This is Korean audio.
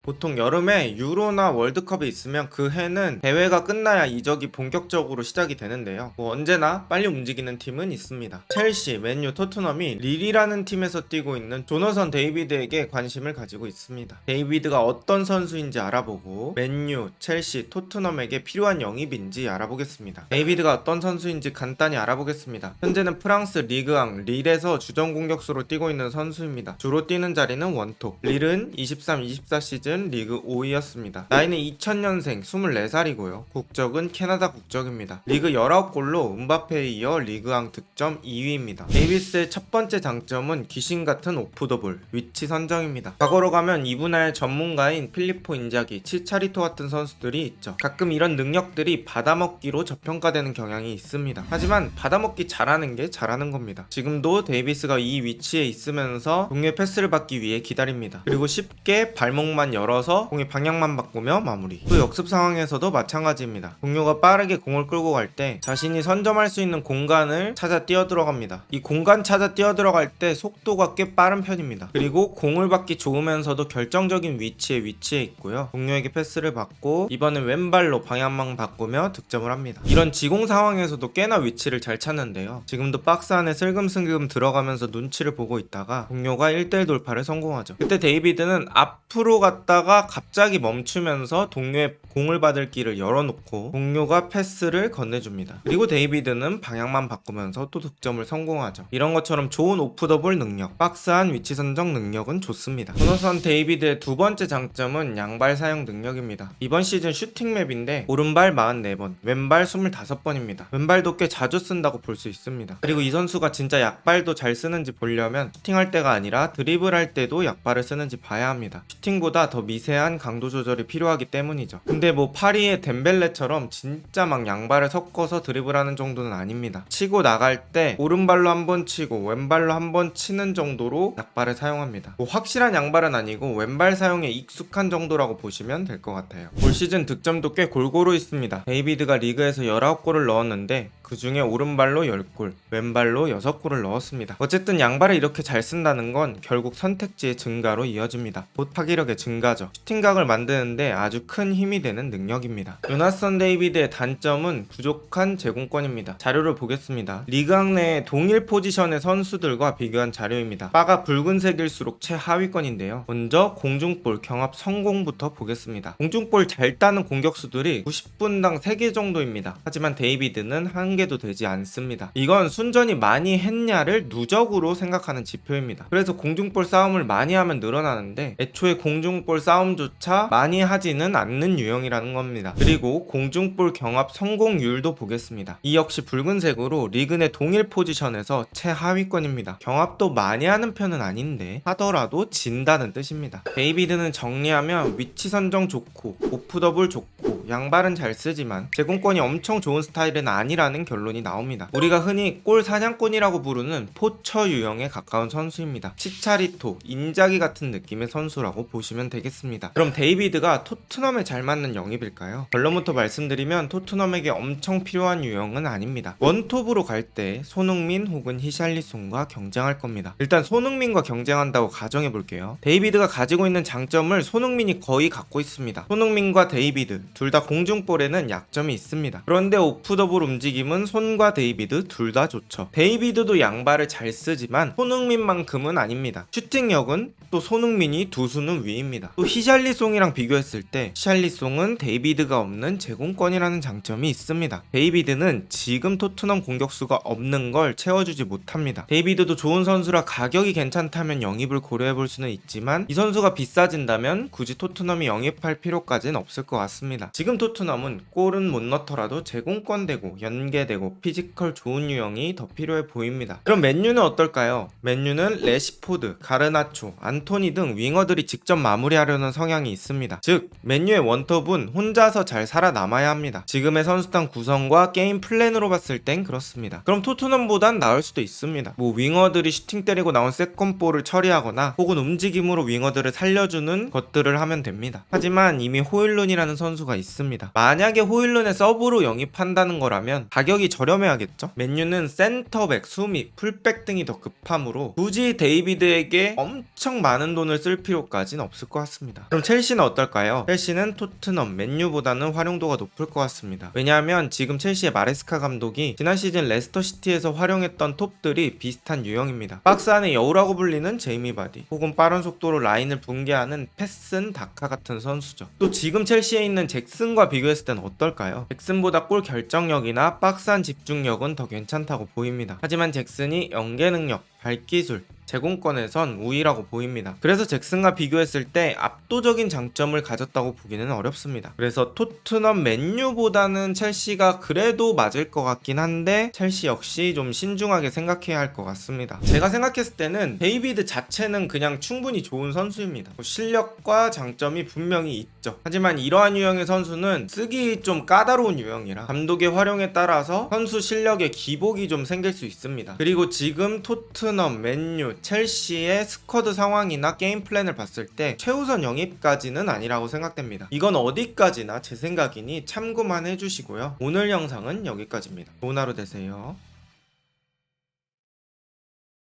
보통 여름에 유로나 월드컵이 있으면 그 해는 대회가 끝나야 이적이 본격적으로 시작이 되는데요. 언제나 빨리 움직이는 팀은 있습니다. 첼시, 맨유, 토트넘이 릴이라는 팀에서 뛰고 있는 조너선 데이비드에게 관심을 가지고 있습니다. 데이비드가 어떤 선수인지 알아보고 맨유, 첼시, 토트넘에게 필요한 영입인지 알아보겠습니다. 데이비드가 어떤 선수인지 간단히 알아보겠습니다. 현재는 프랑스 리그앙 릴에서 주전 공격수로 뛰고 있는 선수입니다. 주로 뛰는 자리는 원톱. 릴은 23-24 시즌 리그 5위였습니다. 나이는 2000년생 24살이고요. 국적은 캐나다 국적입니다. 리그 19골로 음바페에 이어 리그앙 득점 2위입니다. 데이비스의 첫 번째 장점은 귀신같은 오프더볼, 위치 선정입니다. 과거로 가면 이분야의 전문가인 필리포 인자기, 치차리토 같은 선수들이 있죠. 가끔 이런 능력들이 받아먹기로 저평가되는 경향이 있습니다. 하지만 받아먹기 잘하는 게 잘하는 겁니다. 지금도 데이비스가 이 위치에 있으면서 동료의 패스를 받기 위해 기다립니다. 그리고 쉽게 발목만 열어서 공의 방향만 바꾸며 마무리. 또 역습 상황에서도 마찬가지입니다. 동료가 빠르게 공을 끌고 갈 때 자신이 선점할 수 있는 공간을 찾아 뛰어들어갑니다. 이 공간 찾아 뛰어들어갈 때 속도가 꽤 빠른 편입니다. 그리고 공을 받기 좋으면서도 결정적인 위치에 위치해 있고요. 동료에게 패스를 받고 이번엔 왼발로 방향만 바꾸며 득점을 합니다. 이런 지공 상황에서도 꽤나 위치를 잘 찾는데요. 지금도 박스 안에 슬금슬금 들어가면서 눈치를 보고 있다가 동료가 1대1 돌파를 성공하죠. 그때 데이비드는 앞으로 갔다가 갑자기 멈추면서 동료의 공을 받을 길을 열어놓고 동료가 패스를 건네줍니다. 그리고 데이비드는 방향만 바꾸면서 또 득점을 성공하죠. 이런 것처럼 좋은 오프더볼 능력, 박스안 위치 선정 능력은 좋습니다. 조너선 데이비드의 두 번째 장점은 양발 사용 능력입니다. 이번 시즌 슈팅 맵인데 오른발 44번, 왼발 25번입니다. 왼발도 꽤 자주 쓴다고 볼 수 있습니다. 그리고 이 선수가 진짜 약발도 잘 쓰는지 보려면 슈팅할 때가 아니라 드리블할 때도 약발을 쓰는지 봐야 합니다. 슈팅보다 더 미세한 강도 조절이 필요하기 때문이죠. 근데 뭐 파리의 덴벨레처럼 진짜 막 양발을 섞어서 드리블하는 정도는 아닙니다. 치고 나갈 때 오른발로 한번 치고 왼발로 한번 치는 정도로 약발을 사용합니다. 뭐 확실한 양발은 아니고 왼발 사용에 익숙한 정도라고 보시면 될 것 같아요. 올 시즌 득점도 꽤 골고루 있습니다. 데이비드가 리그에서 19골을 넣었는데 그 중에 오른발로 10골, 왼발로 6골을 넣었습니다. 어쨌든 양발을 이렇게 잘 쓴다는 건 결국 선택지의 증가로 이어집니다. 곧 파기력의 증가죠. 슈팅각을 만드는데 아주 큰 힘이 되는 능력입니다. 요나선 데이비드의 단점은 부족한 제공권입니다. 자료를 보겠습니다. 리그앙 내 동일 포지션의 선수들과 비교한 자료입니다. 바가 붉은색일수록 최하위권인데요. 먼저 공중볼 경합 성공부터 보겠습니다. 공중볼 잘 따는 공격수들이 90분당 3개 정도입니다. 하지만 데이비드는 1개도 되지 않습니다. 이건 순전히 많이 했냐를 누적으로 생각하는 지표입니다. 그래서 공중볼 싸움을 많이 하면 늘어나는데 애초에 공중볼 싸움조차 많이 하지는 않는 유형이라는 겁니다. 그리고 공중볼 경합 성공률도 보겠습니다. 이 역시 붉은색으로 리그 내 동일 포지션에서 최하위권입니다. 경합도 많이 하는 편은 아닌데 하더라도 진다는 뜻입니다. 데이비드는 정리하면 위치 선정 좋고 오프더블 좋고 양발은 잘 쓰지만 제공권이 엄청 좋은 스타일은 아니라는 결론이 나옵니다. 우리가 흔히 골 사냥꾼이라고 부르는 포처 유형에 가까운 선수입니다. 치차리토, 인자기 같은 느낌의 선수라고 보시면 되겠습니다. 그럼 데이비드가 토트넘에 잘 맞는 영입일까요? 결론부터 말씀드리면 토트넘에게 엄청 필요한 유형은 아닙니다. 원톱으로 갈 때 손흥민 혹은 히샬리송과 경쟁할 겁니다. 일단 손흥민과 경쟁한다고 가정해 볼게요. 데이비드가 가지고 있는 장점을 손흥민이 거의 갖고 있습니다. 손흥민과 데이비드 둘 다 공중볼에는 약점이 있습니다. 그런데 오프더볼 움직임은 손과 데이비드 둘 다 좋죠. 데이비드도 양발을 잘 쓰지만 손흥민만큼은 아닙니다. 슈팅력은 또 손흥민이 두 수는 위입니다. 또 히샬리송이랑 비교했을 때 히샬리송은 데이비드가 없는 제공권이라는 장점이 있습니다. 데이비드는 지금 토트넘 공격수가 없는 걸 채워주지 못합니다. 데이비드도 좋은 선수라 가격이 괜찮다면 영입을 고려해볼 수는 있지만 이 선수가 비싸진다면 굳이 토트넘이 영입할 필요까지는 없을 것 같습니다. 지금 토트넘은 골은 못 넣더라도 제공권 되고 연계되고 피지컬 좋은 유형이 더 필요해 보입니다. 그럼 맨유는 어떨까요? 맨유는 레시포드, 가르나초, 안토니 등 윙어들이 직접 마무리하려는 성향이 있습니다. 즉 맨유의 원톱은 혼자서 잘 살아남아야 합니다. 지금의 선수단 구성과 게임 플랜으로 봤을 땐 그렇습니다. 그럼 토트넘보단 나을 수도 있습니다. 뭐 윙어들이 슈팅 때리고 나온 세컨볼을 처리하거나 혹은 움직임으로 윙어들을 살려주는 것들을 하면 됩니다. 하지만 이미 호일룬이라는 선수가 있습니다. 만약에 호일룬의 서브로 영입한다는 거라면 가격이 저렴해야겠죠? 맨유는 센터백, 수미, 풀백 등이 더 급하므로 굳이 데이비드에게 엄청 많은 많은 돈을 쓸 필요까지는 없을 것 같습니다. 그럼 첼시는 어떨까요? 첼시는 토트넘, 맨유보다는 활용도가 높을 것 같습니다. 왜냐하면 지금 첼시의 마레스카 감독이 지난 시즌 레스터시티에서 활용했던 톱들이 비슷한 유형입니다. 박스 안의 여우라고 불리는 제이미 바디, 혹은 빠른 속도로 라인을 붕괴하는 패슨 다카 같은 선수죠. 또 지금 첼시에 있는 잭슨과 비교했을 땐 어떨까요? 잭슨보다 골 결정력이나 박스 안 집중력은 더 괜찮다고 보입니다. 하지만 잭슨이 연계 능력, 발기술, 제공권에선 우위라고 보입니다. 그래서 잭슨과 비교했을 때 압도적인 장점을 가졌다고 보기는 어렵습니다. 그래서 토트넘, 맨유보다는 첼시가 그래도 맞을 것 같긴 한데 첼시 역시 좀 신중하게 생각해야 할 것 같습니다. 제가 생각했을 때는 데이비드 자체는 그냥 충분히 좋은 선수입니다. 실력과 장점이 분명히 있죠. 하지만 이러한 유형의 선수는 쓰기 좀 까다로운 유형이라 감독의 활용에 따라서 선수 실력의 기복이 좀 생길 수 있습니다. 그리고 지금 토트넘, 맨유, 첼시의 스쿼드 상황이나 게임 플랜을 봤을 때 최우선 영입까지는 아니라고 생각됩니다. 이건 어디까지나 제 생각이니 참고만 해주시고요. 오늘 영상은 여기까지입니다. 좋은 하루 되세요.